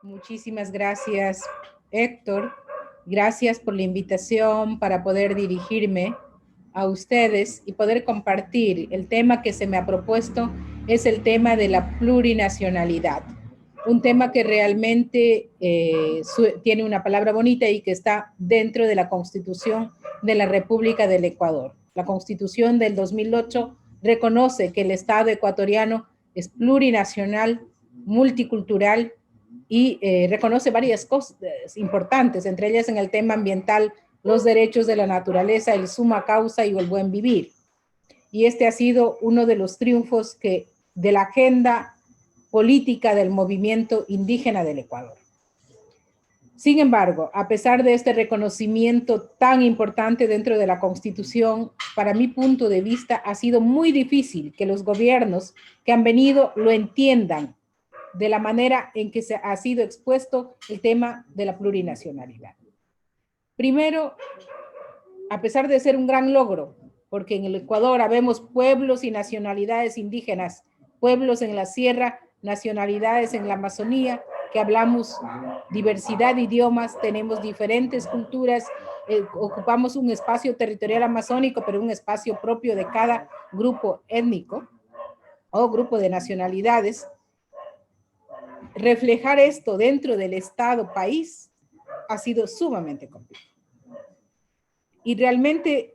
Muchísimas gracias, Héctor. Gracias por la invitación para poder dirigirme a ustedes y poder compartir. El tema que se me ha propuesto es el tema de la plurinacionalidad. Un tema que realmente tiene una palabra bonita y que está dentro de la Constitución de la República del Ecuador. La Constitución del 2008 reconoce que el Estado ecuatoriano es plurinacional, multicultural y reconoce varias cosas importantes, entre ellas en el tema ambiental, los derechos de la naturaleza, el suma causa y el buen vivir. Y este ha sido uno de los triunfos de la agenda política del movimiento indígena del Ecuador. Sin embargo, a pesar de este reconocimiento tan importante dentro de la Constitución, para mi punto de vista ha sido muy difícil que los gobiernos que han venido lo entiendan de la manera en que se ha sido expuesto el tema de la plurinacionalidad. Primero, a pesar de ser un gran logro, porque en el Ecuador habemos pueblos y nacionalidades indígenas, pueblos en la sierra, nacionalidades en la Amazonía, que hablamos diversidad de idiomas, tenemos diferentes culturas, ocupamos un espacio territorial amazónico, pero un espacio propio de cada grupo étnico o grupo de nacionalidades. Reflejar esto dentro del Estado país ha sido sumamente complejo. Y realmente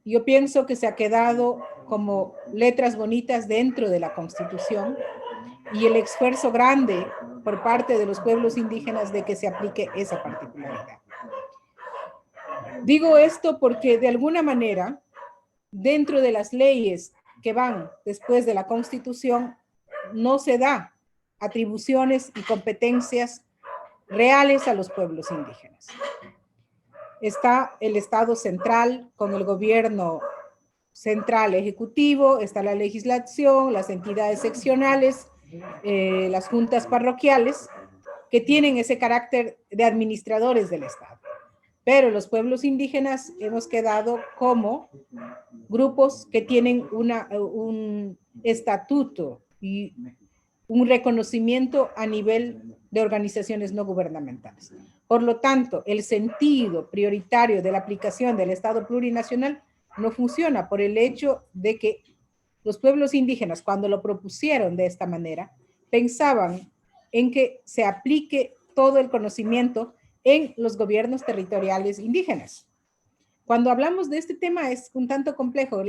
yo pienso que se ha quedado como letras bonitas dentro de la Constitución y el esfuerzo grande por parte de los pueblos indígenas de que se aplique esa particularidad. Digo esto porque de alguna manera, dentro de las leyes que van después de la Constitución, no se da atribuciones y competencias reales a los pueblos indígenas. Está el Estado central con el gobierno central ejecutivo, está la legislación, las entidades seccionales, las juntas parroquiales, que tienen ese carácter de administradores del Estado. Pero los pueblos indígenas hemos quedado como grupos que tienen un estatuto y un reconocimiento a nivel de organizaciones no gubernamentales. Por lo tanto, el sentido prioritario de la aplicación del Estado plurinacional no funciona por el hecho de que los pueblos indígenas, cuando lo propusieron de esta manera, pensaban en que se aplique todo el conocimiento en los gobiernos territoriales indígenas. Cuando hablamos de este tema es un tanto complejo,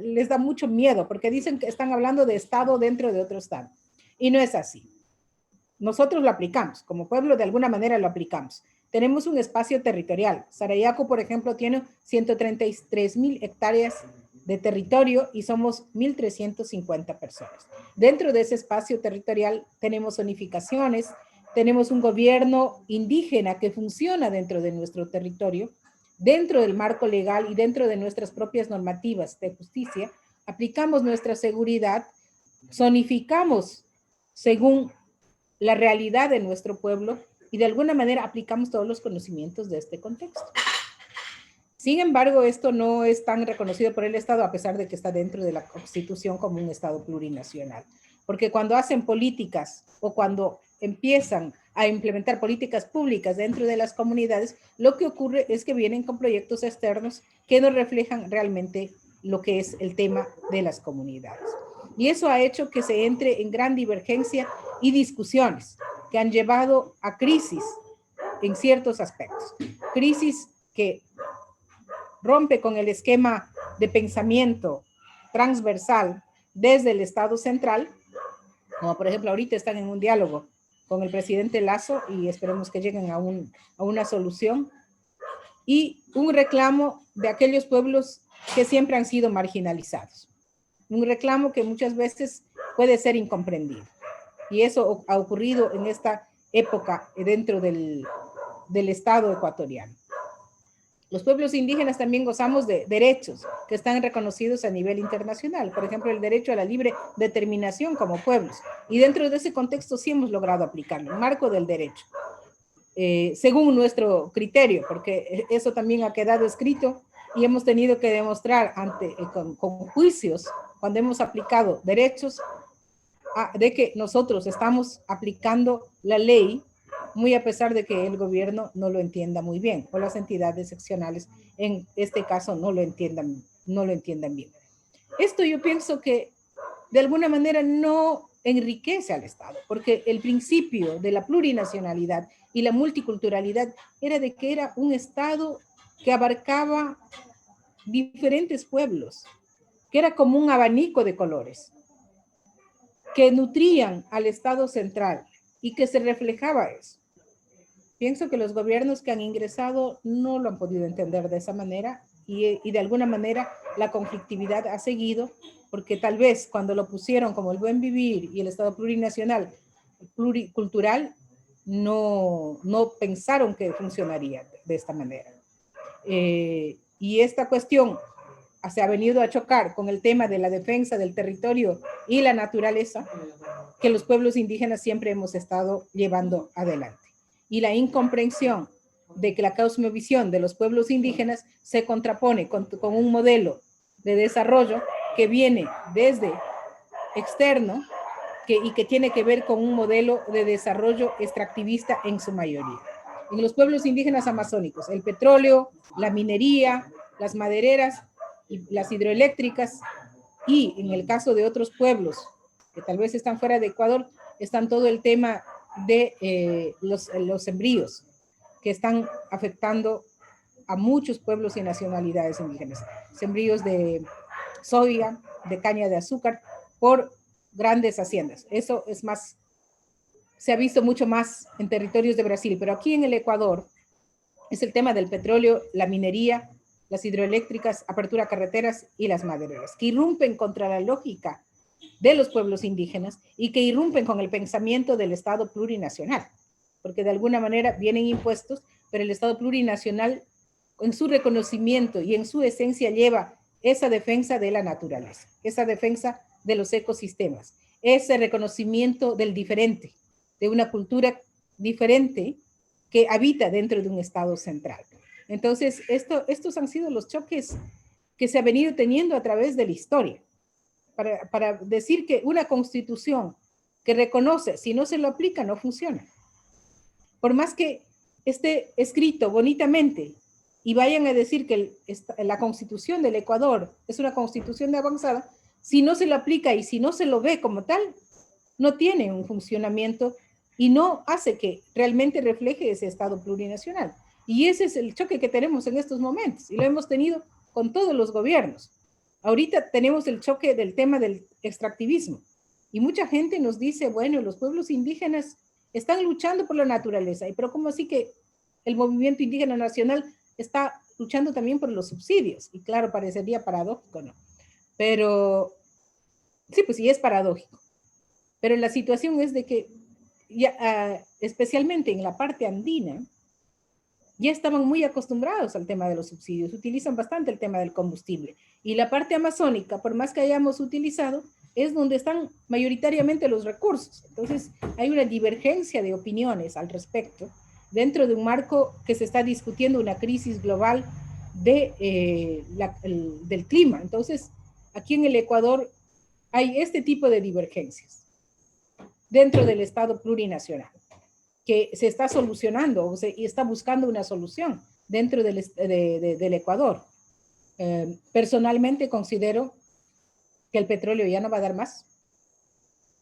les da mucho miedo porque dicen que están hablando de Estado dentro de otro Estado. Y no es así. Nosotros lo aplicamos, como pueblo de alguna manera lo aplicamos. Tenemos un espacio territorial. Sarayaco, por ejemplo, tiene 133,000 hectáreas de territorio y somos 1,350 personas. Dentro de ese espacio territorial tenemos zonificaciones, tenemos un gobierno indígena que funciona dentro de nuestro territorio, dentro del marco legal y dentro de nuestras propias normativas de justicia, aplicamos nuestra seguridad, zonificamos según la realidad de nuestro pueblo y de alguna manera aplicamos todos los conocimientos de este contexto. Sin embargo, esto no es tan reconocido por el Estado a pesar de que está dentro de la Constitución como un Estado plurinacional. Porque cuando hacen políticas o cuando empiezan a implementar políticas públicas dentro de las comunidades, lo que ocurre es que vienen con proyectos externos que no reflejan realmente lo que es el tema de las comunidades. Y eso ha hecho que se entre en gran divergencia y discusiones que han llevado a crisis en ciertos aspectos. Crisis que rompe con el esquema de pensamiento transversal desde el Estado central, como por ejemplo ahorita están en un diálogo con el presidente Lasso y esperemos que lleguen a una solución, y un reclamo de aquellos pueblos que siempre han sido marginalizados. Un reclamo que muchas veces puede ser incomprendido. Y eso ha ocurrido en esta época dentro del Estado ecuatoriano. Los pueblos indígenas también gozamos de derechos que están reconocidos a nivel internacional. Por ejemplo, el derecho a la libre determinación como pueblos. Y dentro de ese contexto sí hemos logrado aplicarlo, el marco del derecho. Según nuestro criterio, porque eso también ha quedado escrito y hemos tenido que demostrar con juicios, cuando hemos aplicado derechos, de que nosotros estamos aplicando la ley, muy a pesar de que el gobierno no lo entienda muy bien, o las entidades seccionales en este caso no lo entiendan bien. Esto yo pienso que de alguna manera no enriquece al Estado, porque el principio de la plurinacionalidad y la multiculturalidad era de que era un Estado que abarcaba diferentes pueblos, que era como un abanico de colores, que nutrían al Estado central y que se reflejaba eso. Pienso que los gobiernos que han ingresado no lo han podido entender de esa manera y de alguna manera la conflictividad ha seguido, porque tal vez cuando lo pusieron como el buen vivir y el Estado plurinacional, pluricultural, no pensaron que funcionaría de esta manera. Y esta cuestión se ha venido a chocar con el tema de la defensa del territorio y la naturaleza que los pueblos indígenas siempre hemos estado llevando adelante. Y la incomprensión de que la cosmovisión de los pueblos indígenas se contrapone con un modelo de desarrollo que viene desde externo y que tiene que ver con un modelo de desarrollo extractivista en su mayoría. En los pueblos indígenas amazónicos, el petróleo, la minería, las madereras y las hidroeléctricas, y en el caso de otros pueblos que tal vez están fuera de Ecuador, están todo el tema de los sembríos que están afectando a muchos pueblos y nacionalidades indígenas. Sembríos de soya, de caña de azúcar, por grandes haciendas. Eso es más, se ha visto mucho más en territorios de Brasil, pero aquí en el Ecuador es el tema del petróleo, la minería, las hidroeléctricas, apertura a carreteras y las madereras, que irrumpen contra la lógica de los pueblos indígenas y que irrumpen con el pensamiento del Estado plurinacional, porque de alguna manera vienen impuestos, pero el Estado plurinacional en su reconocimiento y en su esencia lleva esa defensa de la naturaleza, esa defensa de los ecosistemas, ese reconocimiento del diferente, de una cultura diferente que habita dentro de un Estado central. Entonces, estos han sido los choques que se ha venido teniendo a través de la historia. Para decir que una constitución que reconoce, si no se lo aplica, no funciona. Por más que esté escrito bonitamente y vayan a decir que la constitución del Ecuador es una constitución de avanzada, si no se lo aplica y si no se lo ve como tal, no tiene un funcionamiento y no hace que realmente refleje ese Estado plurinacional. Y ese es el choque que tenemos en estos momentos y lo hemos tenido con todos los gobiernos. Ahorita tenemos el choque del tema del extractivismo y mucha gente nos dice, bueno, los pueblos indígenas están luchando por la naturaleza, pero ¿cómo así que el movimiento indígena nacional está luchando también por los subsidios? Y claro, parecería paradójico, ¿no? Pero sí, pues sí es paradójico. Pero la situación es de que, ya, especialmente en la parte andina, ya estaban muy acostumbrados al tema de los subsidios, utilizan bastante el tema del combustible. Y la parte amazónica, por más que hayamos utilizado, es donde están mayoritariamente los recursos. Entonces, hay una divergencia de opiniones al respecto, dentro de un marco que se está discutiendo una crisis global del clima. Entonces, aquí en el Ecuador hay este tipo de divergencias dentro del Estado plurinacional, que se está solucionando y está buscando una solución dentro del Ecuador. Personalmente considero que el petróleo ya no va a dar más.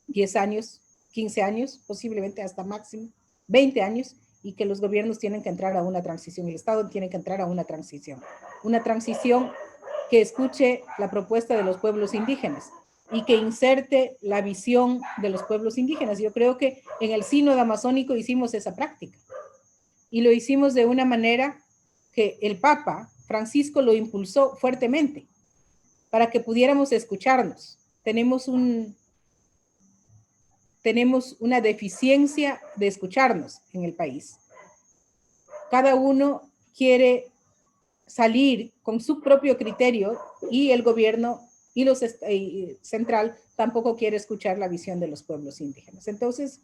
10 años, 15 años, posiblemente hasta máximo 20 años, y que los gobiernos tienen que entrar a una transición, el Estado tiene que entrar a una transición que escuche la propuesta de los pueblos indígenas y que inserte la visión de los pueblos indígenas. Yo creo que en el sínodo amazónico hicimos esa práctica y lo hicimos de una manera que el Papa Francisco lo impulsó fuertemente para que pudiéramos escucharnos. Tenemos una deficiencia de escucharnos en el país. Cada uno quiere salir con su propio criterio y el gobierno y los central tampoco quiere escuchar la visión de los pueblos indígenas. Entonces,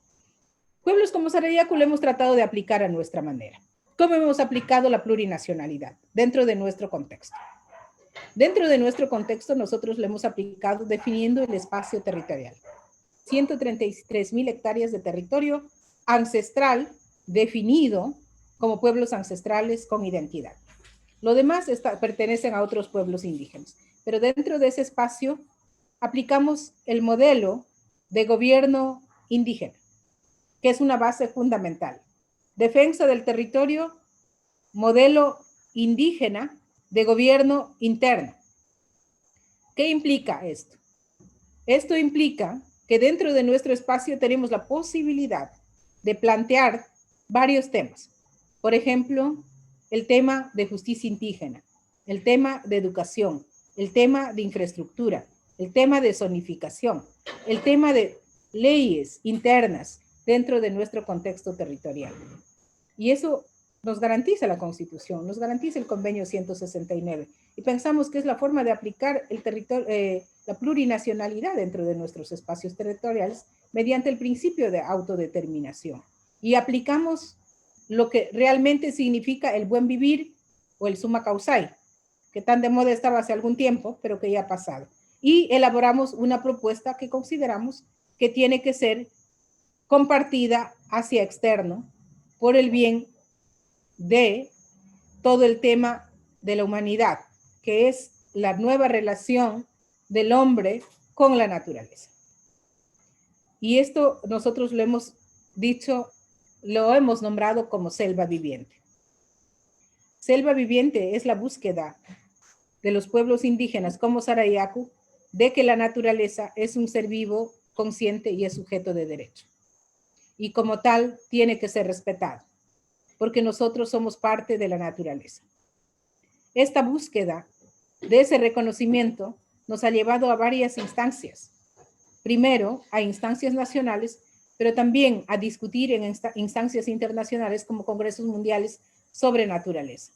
pueblos como Sarayaku lo hemos tratado de aplicar a nuestra manera. ¿Cómo hemos aplicado la plurinacionalidad dentro de nuestro contexto? Dentro de nuestro contexto nosotros lo hemos aplicado definiendo el espacio territorial. 133.000 hectáreas de territorio ancestral definido como pueblos ancestrales con identidad. Lo demás pertenecen a otros pueblos indígenas, pero dentro de ese espacio aplicamos el modelo de gobierno indígena, que es una base fundamental. Defensa del territorio, modelo indígena de gobierno interno. ¿Qué implica esto? Esto implica que dentro de nuestro espacio tenemos la posibilidad de plantear varios temas. Por ejemplo, el tema de justicia indígena, el tema de educación, el tema de infraestructura, el tema de zonificación, el tema de leyes internas dentro de nuestro contexto territorial. Y eso nos garantiza la Constitución, nos garantiza el Convenio 169. Y pensamos que es la forma de aplicar la plurinacionalidad dentro de nuestros espacios territoriales mediante el principio de autodeterminación. Y aplicamos lo que realmente significa el buen vivir o el summa causai, que tan de moda estaba hace algún tiempo, pero que ya ha pasado. Y elaboramos una propuesta que consideramos que tiene que ser compartida hacia externo por el bien de todo el tema de la humanidad, que es la nueva relación del hombre con la naturaleza. Y esto nosotros lo hemos dicho, lo hemos nombrado como selva viviente. Selva viviente es la búsqueda de los pueblos indígenas como Sarayaku de que la naturaleza es un ser vivo, consciente y es sujeto de derecho. Y como tal, tiene que ser respetado, porque nosotros somos parte de la naturaleza. Esta búsqueda de ese reconocimiento nos ha llevado a varias instancias. Primero, a instancias nacionales, pero también a discutir en instancias internacionales como congresos mundiales sobre naturaleza.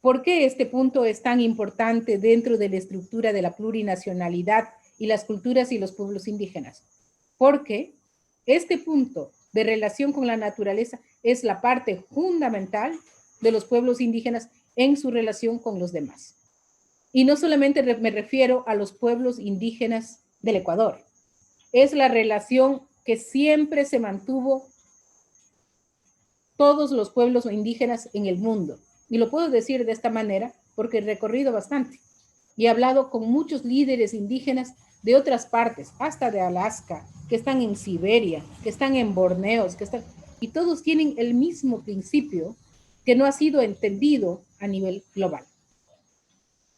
¿Por qué este punto es tan importante dentro de la estructura de la plurinacionalidad y las culturas y los pueblos indígenas? Porque este punto de relación con la naturaleza es la parte fundamental de los pueblos indígenas en su relación con los demás. Y no solamente me refiero a los pueblos indígenas del Ecuador, es la relación que siempre se mantuvo todos los pueblos indígenas en el mundo. Y lo puedo decir de esta manera porque he recorrido bastante y he hablado con muchos líderes indígenas de otras partes, hasta de Alaska, que están en Siberia, que están en Borneo, y todos tienen el mismo principio que no ha sido entendido a nivel global.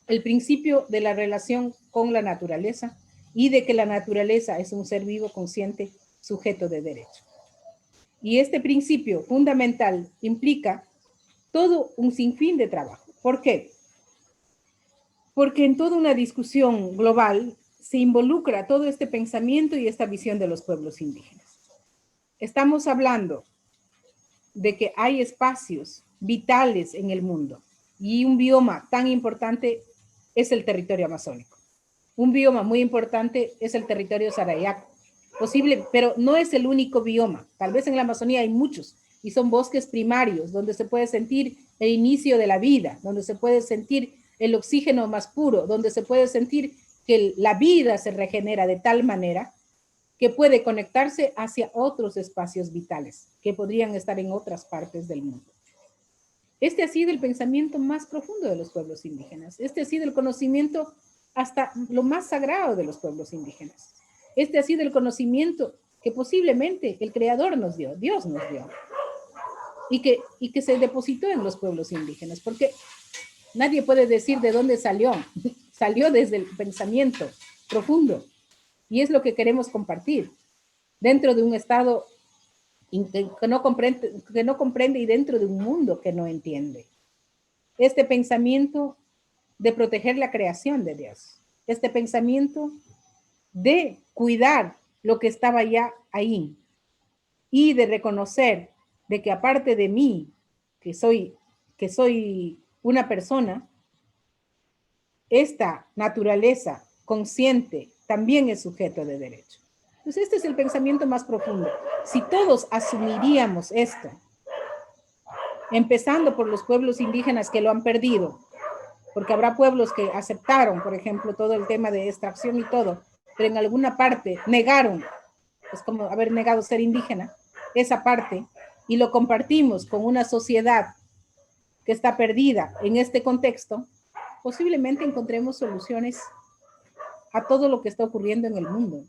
El principio de la relación con la naturaleza y de que la naturaleza es un ser vivo, consciente, sujeto de derecho. Y este principio fundamental implica todo un sinfín de trabajo. ¿Por qué? Porque en toda una discusión global se involucra todo este pensamiento y esta visión de los pueblos indígenas. Estamos hablando de que hay espacios vitales en el mundo y un bioma tan importante es el territorio amazónico. Un bioma muy importante es el territorio Sarayaku. Posible, pero no es el único bioma. Tal vez en la Amazonía hay muchos y son bosques primarios donde se puede sentir el inicio de la vida, donde se puede sentir el oxígeno más puro, donde se puede sentir que la vida se regenera de tal manera que puede conectarse hacia otros espacios vitales que podrían estar en otras partes del mundo. Este ha sido el pensamiento más profundo de los pueblos indígenas. Este ha sido el conocimiento hasta lo más sagrado de los pueblos indígenas. Este ha sido el conocimiento que posiblemente el Creador nos dio, Dios nos dio, y que se depositó en los pueblos indígenas, porque nadie puede decir de dónde salió. Salió desde el pensamiento profundo, y es lo que queremos compartir dentro de un estado que no comprende y dentro de un mundo que no entiende. Este pensamiento de proteger la creación de Dios, este pensamiento de cuidar lo que estaba ya ahí y de reconocer de que aparte de mí, que soy una persona, esta naturaleza consciente también es sujeto de derecho. Entonces este es el pensamiento más profundo. Si todos asumiríamos esto, empezando por los pueblos indígenas que lo han perdido, porque habrá pueblos que aceptaron, por ejemplo, todo el tema de extracción y todo, pero en alguna parte negaron es como haber negado ser indígena, esa parte, y lo compartimos con una sociedad que está perdida en este contexto, posiblemente encontremos soluciones a todo lo que está ocurriendo en el mundo.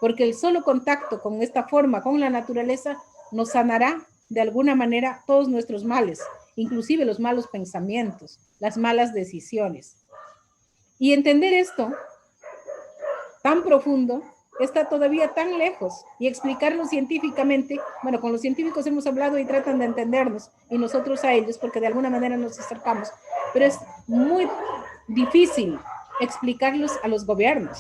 Porque el solo contacto con esta forma, con la naturaleza, nos sanará de alguna manera todos nuestros males, inclusive los malos pensamientos, las malas decisiones. Y entender esto tan profundo está todavía tan lejos, y explicarlo científicamente, bueno, con los científicos hemos hablado y tratan de entendernos, y nosotros a ellos, porque de alguna manera nos acercamos, pero es muy difícil explicarlos a los gobiernos.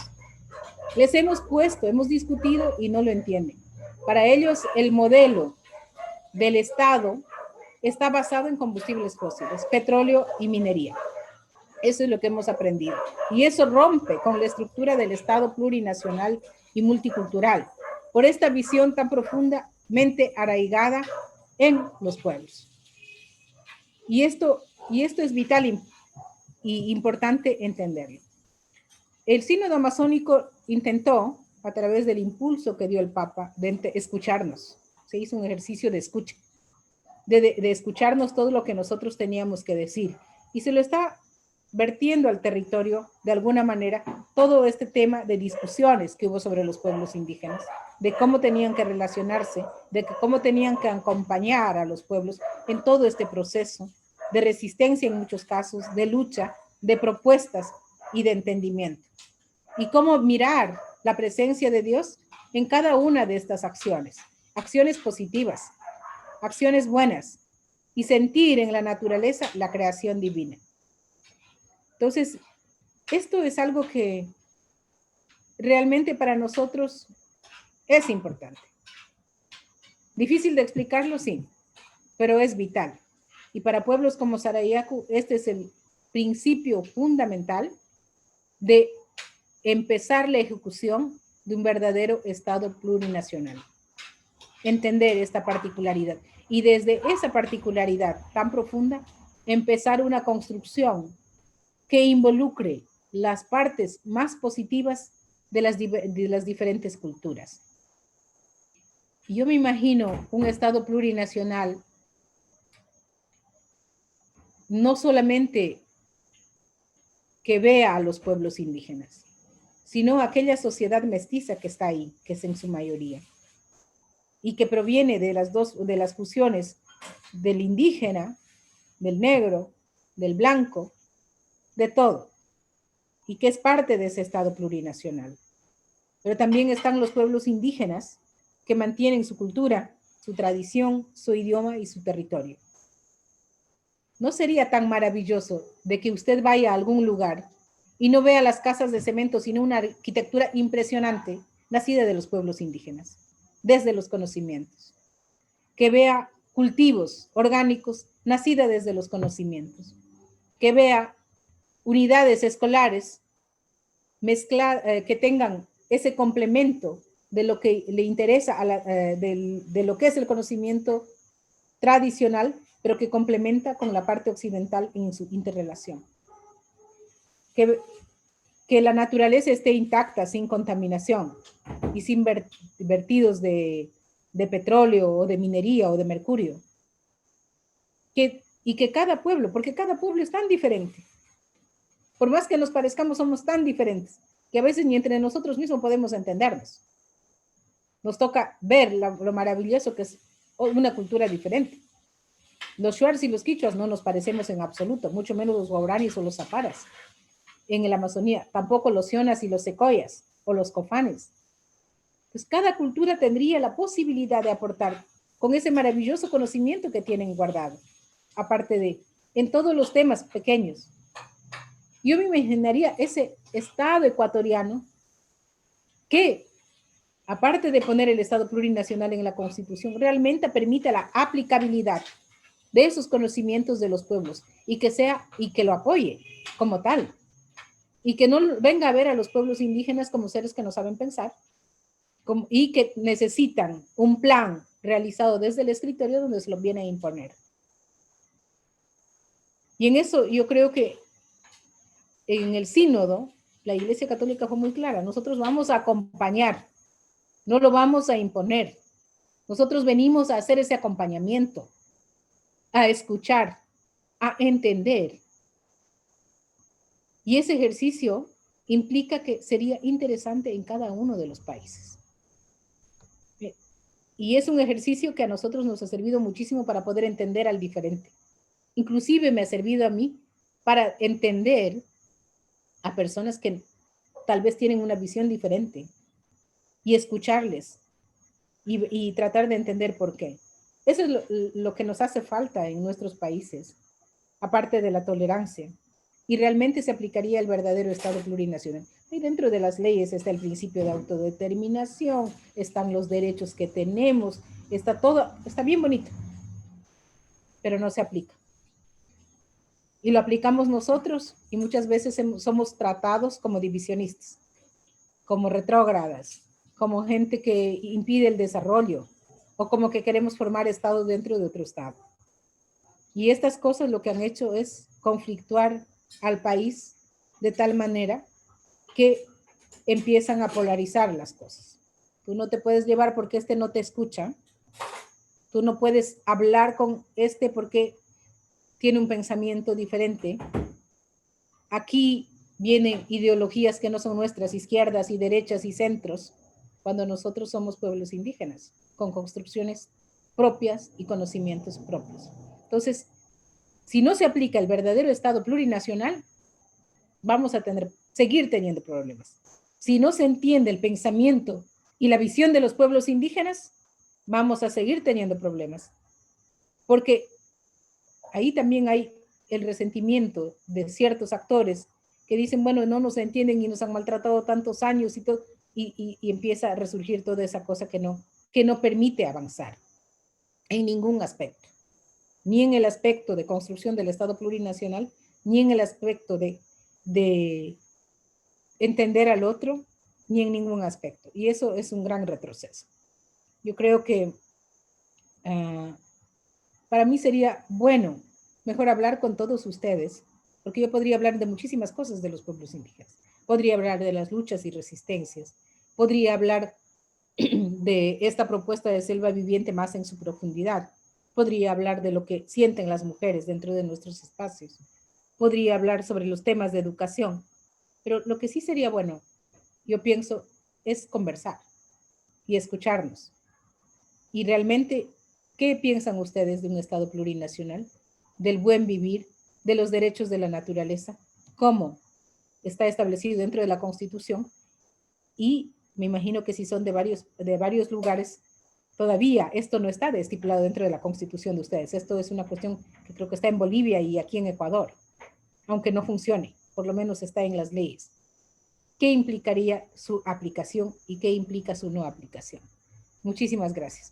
Les hemos puesto, hemos discutido y no lo entienden. Para ellos el modelo del Estado está basado en combustibles fósiles, petróleo y minería. Eso es lo que hemos aprendido. Y eso rompe con la estructura del Estado plurinacional y multicultural, por esta visión tan profundamente arraigada en los pueblos. Y esto es vital y importante entenderlo. El sínodo amazónico intentó, a través del impulso que dio el Papa, de escucharnos. Se hizo un ejercicio de escucha, de escucharnos todo lo que nosotros teníamos que decir. Y se lo está vertiendo al territorio, de alguna manera, todo este tema de discusiones que hubo sobre los pueblos indígenas, de cómo tenían que relacionarse, de cómo tenían que acompañar a los pueblos en todo este proceso de resistencia en muchos casos, de lucha, de propuestas y de entendimiento. Y cómo mirar la presencia de Dios en cada una de estas acciones, acciones positivas, acciones buenas, y sentir en la naturaleza la creación divina. Entonces, esto es algo que realmente para nosotros es importante. Difícil de explicarlo, sí, pero es vital. Y para pueblos como Sarayaku, este es el principio fundamental de empezar la ejecución de un verdadero Estado plurinacional. Entender esta particularidad. Y desde esa particularidad tan profunda, empezar una construcción que involucre las partes más positivas de las diferentes culturas. Y yo me imagino un Estado plurinacional no solamente que vea a los pueblos indígenas, sino a aquella sociedad mestiza que está ahí, que es en su mayoría, y que proviene de las fusiones del indígena, del negro, del blanco, de todo, y que es parte de ese Estado plurinacional. Pero también están los pueblos indígenas que mantienen su cultura, su tradición, su idioma y su territorio. ¿No sería tan maravilloso de que usted vaya a algún lugar y no vea las casas de cemento, sino una arquitectura impresionante, nacida de los pueblos indígenas, desde los conocimientos? Que vea cultivos orgánicos, nacida desde los conocimientos. Que vea unidades escolares que tengan ese complemento de lo que le interesa, de lo que es el conocimiento tradicional, pero que complementa con la parte occidental en su interrelación. Que la naturaleza esté intacta, sin contaminación y sin vertidos de petróleo o de minería o de mercurio. Y que cada pueblo, porque cada pueblo es tan diferente, por más que nos parezcamos, somos tan diferentes, que a veces ni entre nosotros mismos podemos entendernos. Nos toca ver lo maravilloso que es una cultura diferente. Los shuars y los quichuas no nos parecemos en absoluto, mucho menos los guaraníes o los zaparas en la Amazonía, tampoco los sionas y los secoyas o los cofanes. Pues cada cultura tendría la posibilidad de aportar con ese maravilloso conocimiento que tienen guardado, aparte de en todos los temas pequeños. Yo me imaginaría ese Estado ecuatoriano que, aparte de poner el Estado plurinacional en la Constitución, realmente permite la aplicabilidad de esos conocimientos de los pueblos y que lo apoye como tal. Y que no venga a ver a los pueblos indígenas como seres que no saben pensar y que necesitan un plan realizado desde el escritorio donde se lo viene a imponer. Y en eso yo creo que en el sínodo la Iglesia Católica fue muy clara. Nosotros vamos a acompañar No lo vamos a imponer. Nosotros venimos a hacer ese acompañamiento, a escuchar, a entender. Y ese ejercicio implica que sería interesante en cada uno de los países. Y es un ejercicio que a nosotros nos ha servido muchísimo para poder entender al diferente. Inclusive me ha servido a mí para entender a personas que tal vez tienen una visión diferente y escucharles y tratar de entender por qué. Eso es lo que nos hace falta en nuestros países, aparte de la tolerancia. Y realmente se aplicaría el verdadero Estado plurinacional. Y dentro de las leyes está el principio de autodeterminación, están los derechos que tenemos, está todo, está bien bonito, pero no se aplica. Y lo aplicamos nosotros y muchas veces somos tratados como divisionistas, como retrógradas, como gente que impide el desarrollo o como que queremos formar estados dentro de otro estado. Y estas cosas lo que han hecho es conflictuar al país de tal manera que empiezan a polarizar las cosas. Tú no te puedes llevar porque este no te escucha. Tú no puedes hablar con este porque tiene un pensamiento diferente. Aquí vienen ideologías que no son nuestras, izquierdas y derechas y centros, cuando nosotros somos pueblos indígenas, con construcciones propias y conocimientos propios. Entonces, si no se aplica el verdadero Estado plurinacional, vamos a seguir teniendo problemas. Si no se entiende el pensamiento y la visión de los pueblos indígenas, vamos a seguir teniendo problemas. Porque ahí también hay el resentimiento de ciertos actores que dicen, bueno, no nos entienden y nos han maltratado tantos años y todo, y empieza a resurgir toda esa cosa que no permite avanzar en ningún aspecto, ni en el aspecto de construcción del Estado plurinacional, ni en el aspecto de entender al otro, ni en ningún aspecto. Y eso es un gran retroceso. Yo creo que para mí sería bueno, mejor hablar con todos ustedes, porque yo podría hablar de muchísimas cosas de los pueblos indígenas. Podría hablar de las luchas y resistencias. Podría hablar de esta propuesta de selva viviente más en su profundidad. Podría hablar de lo que sienten las mujeres dentro de nuestros espacios. Podría hablar sobre los temas de educación. Pero lo que sí sería bueno, yo pienso, es conversar y escucharnos. Y realmente, ¿qué piensan ustedes de un Estado plurinacional? Del buen vivir, de los derechos de la naturaleza, cómo está establecido dentro de la Constitución. Y me imagino que si son de varios lugares, todavía esto no está estipulado dentro de la Constitución de ustedes. Esto es una cuestión que creo que está en Bolivia y aquí en Ecuador, aunque no funcione, por lo menos está en las leyes. ¿Qué implicaría su aplicación y qué implica su no aplicación? Muchísimas gracias.